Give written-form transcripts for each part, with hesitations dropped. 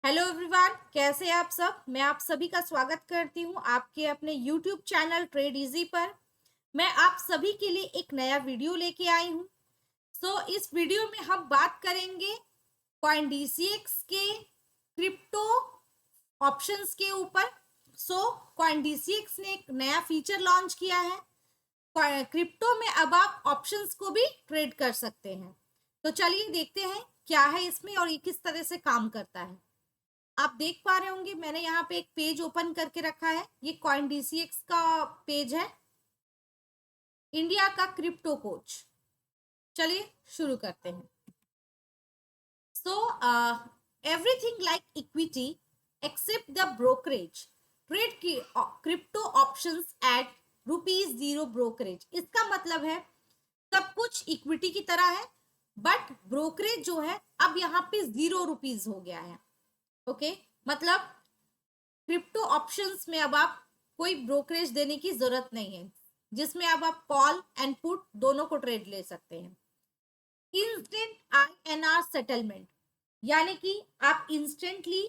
Hello everyone, कैसे हैं आप सब। मैं आप सभी का स्वागत करती हूं आपके अपने यूट्यूब चैनल ट्रेड इजी पर। मैं आप सभी के लिए एक नया वीडियो लेके आई हूं। इस वीडियो में हम बात करेंगे कॉइन डीसीएक्स के क्रिप्टो ऑप्शंस के ऊपर। कॉइन डीसीएक्स ने एक नया फीचर लॉन्च किया है। क्रिप्टो में अब आप ऑप्शंस को भी ट्रेड कर सकते हैं। तो चलिए देखते हैं क्या है इसमें और ये किस तरह से काम करता है। आप देख पा रहे होंगे मैंने यहाँ पे एक पेज ओपन करके रखा है। ये कॉइन डीसीएक्स का पेज है, इंडिया का क्रिप्टो कोच। चलिए शुरू करते हैं। So everything like equity except the brokerage trade की क्रिप्टो ऑप्शंस एट ₹0 ब्रोकरेज। इसका मतलब है सब कुछ इक्विटी की तरह है, बट ब्रोकरेज जो है अब यहाँ पे ₹0 हो गया है। ओके, मतलब क्रिप्टो ऑप्शंस में अब आप कोई ब्रोकरेज देने की जरूरत नहीं है, जिसमें अब आप कॉल एंड पुट दोनों को ट्रेड ले सकते हैं। इंस्टेंट INR सेटलमेंट, यानी कि आप इंस्टेंटली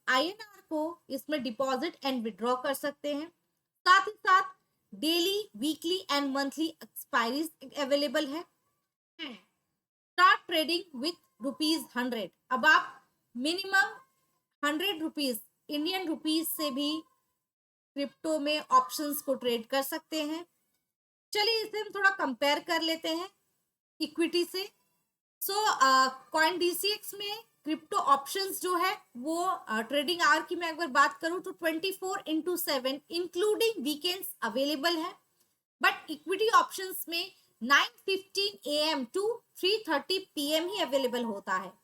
INR को इसमें डिपॉजिट एंड विड्रॉ कर सकते हैं। साथ ही साथ daily, weekly and monthly expiries available है। Start trading with ₹100। अब आप मिनिमम ₹100 इंडियन रुपीज से भी क्रिप्टो में ऑप्शंस को ट्रेड कर सकते हैं। चलिए इसे हम थोड़ा कंपेयर कर लेते हैं इक्विटी से। कॉइन डीसीएक्स में क्रिप्टो ऑप्शंस जो है वो ट्रेडिंग आवर की मैं अगर बात करूं तो 24/7 इंक्लूडिंग वीकेंड्स अवेलेबल है। बट इक्विटी ऑप्शंस में 9:15 AM to 3:30 PM he available होता है।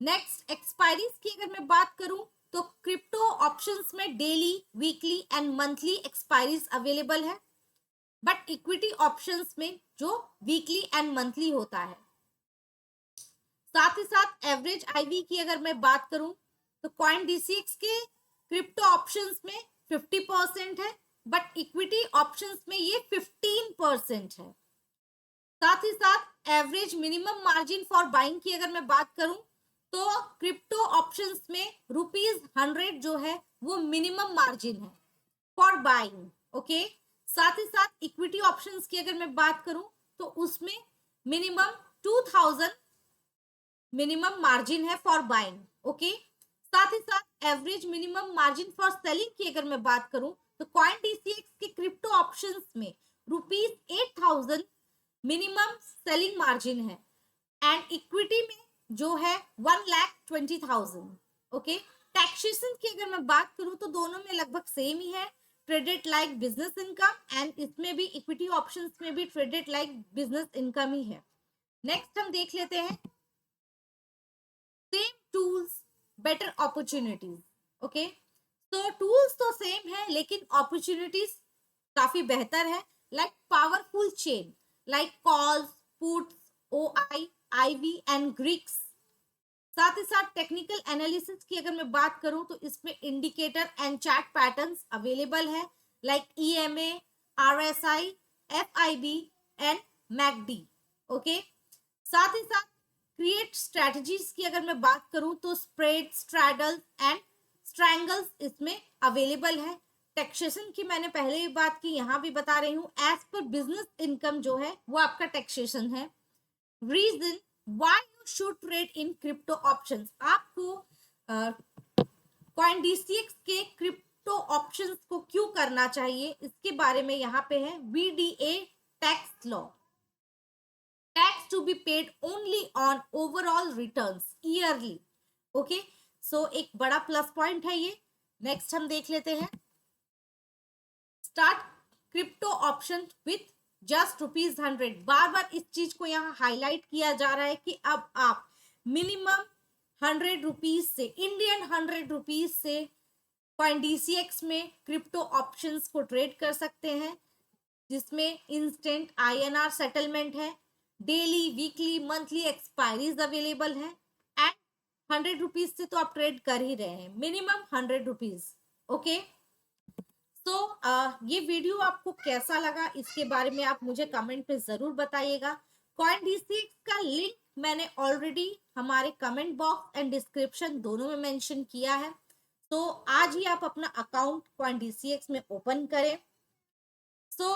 नेक्स्ट, एक्सपायरीज की अगर मैं बात करूं तो क्रिप्टो ऑप्शंस में daily, weekly and monthly expiries available है, बट इक्विटी ऑप्शंस में जो वीकली एंड मंथली होता है। साथ ही साथ एवरेज आईवी की अगर मैं बात करूं तो कॉइन डीसीएक्स के क्रिप्टो ऑप्शंस में 50% है, बट इक्विटी ऑप्शंस में ये 15% है। साथ ही साथ average minimum margin for buying की अगर मैं बात करूं तो क्रिप्टो ऑप्शंस में ₹100 जो है वो मिनिमम मार्जिन है फॉर बाइंग। ओके, साथ ही साथ इक्विटी ऑप्शंस की अगर मैं बात करूं तो उसमें मिनिमम 2000 मिनिमम मार्जिन है फॉर बाइंग। ओके, साथ ही साथ average minimum margin for selling की अगर मैं बात करूं तो कॉइन डीसीएक्स के क्रिप्टो ऑप्शंस में ₹8000 मिनिमम सेलिंग मार्जिन है एंड इक्विटी में जो है 1,20,000। ओके, टैक्सेशन की अगर मैं बात करूं तो दोनों में लगभग सेम ही है, traded like business income, and इसमें भी इक्विटी ऑप्शंस में भी ट्रेडेड लाइक बिजनेस इनकम ही है। नेक्स्ट हम देख लेते हैं same tools better opportunities. Okay, तो टूल्स तो सेम है लेकिन अपॉर्चुनिटीज काफी बेहतर है। Like powerful chain like calls, puts, OI, IV and Greeks. साथ ही साथ टेक्निकल एनालिसिस की अगर मैं बात करूं तो इसमें indicator and chart patterns available है like EMA, RSI, FIB and MACD। Okay, साथ ही साथ क्रिएट स्ट्रेटजीज की अगर मैं बात करूं तो स्प्रेड, स्ट्रैडल्स एंड स्ट्रैंगल्स इसमें अवेलेबल है। टैक्सेशन की मैंने पहले ही बात की, यहां भी बता रही हूं, एज पर बिजनेस इनकम जो है वो आपका टैक्सेशन है। Reason why you should trade in crypto options, आपको कॉइन डीसीएक्स के क्रिप्टो ऑप्शंस को क्यों करना चाहिए इसके बारे में यहाँ पे है। VDA tax law, tax to be paid only on overall returns yearly। Okay, so एक बड़ा प्लस पॉइंट है ये। नेक्स्ट हम देख लेते हैं start crypto option with just ₹100। बार बार इस चीज को यहाँ हाईलाइट किया जा रहा है कि अब आप मिनिमम ₹100 से, इंडियन ₹100 से कॉइन डीसीएक्स में क्रिप्टो ऑप्शंस को ट्रेड कर सकते हैं, जिसमें इंस्टेंट INR सेटलमेंट है, daily, weekly, monthly expiries available है एंड ₹100 से तो आप ट्रेड कर ही रहे हैं, मिनिमम ₹100। ओके, ये वीडियो आपको कैसा लगा इसके बारे में आप मुझे कमेंट पे जरूर बताइएगा। कॉइन डीसीएक्स का लिंक मैंने ऑलरेडी हमारे कमेंट बॉक्स एंड डिस्क्रिप्शन दोनों में मेंशन किया है। तो आज ही आप अपना अकाउंट CoinDCX में ओपन करें। So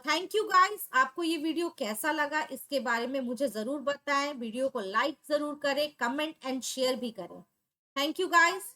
thank you guys. आपको ये वीडियो कैसा लगा इसके बारे में मुझे ज़रूर बताएं। वीडियो को लाइक ज़रूर करें, कमेंट एंड शेयर भी करें। Thank you guys.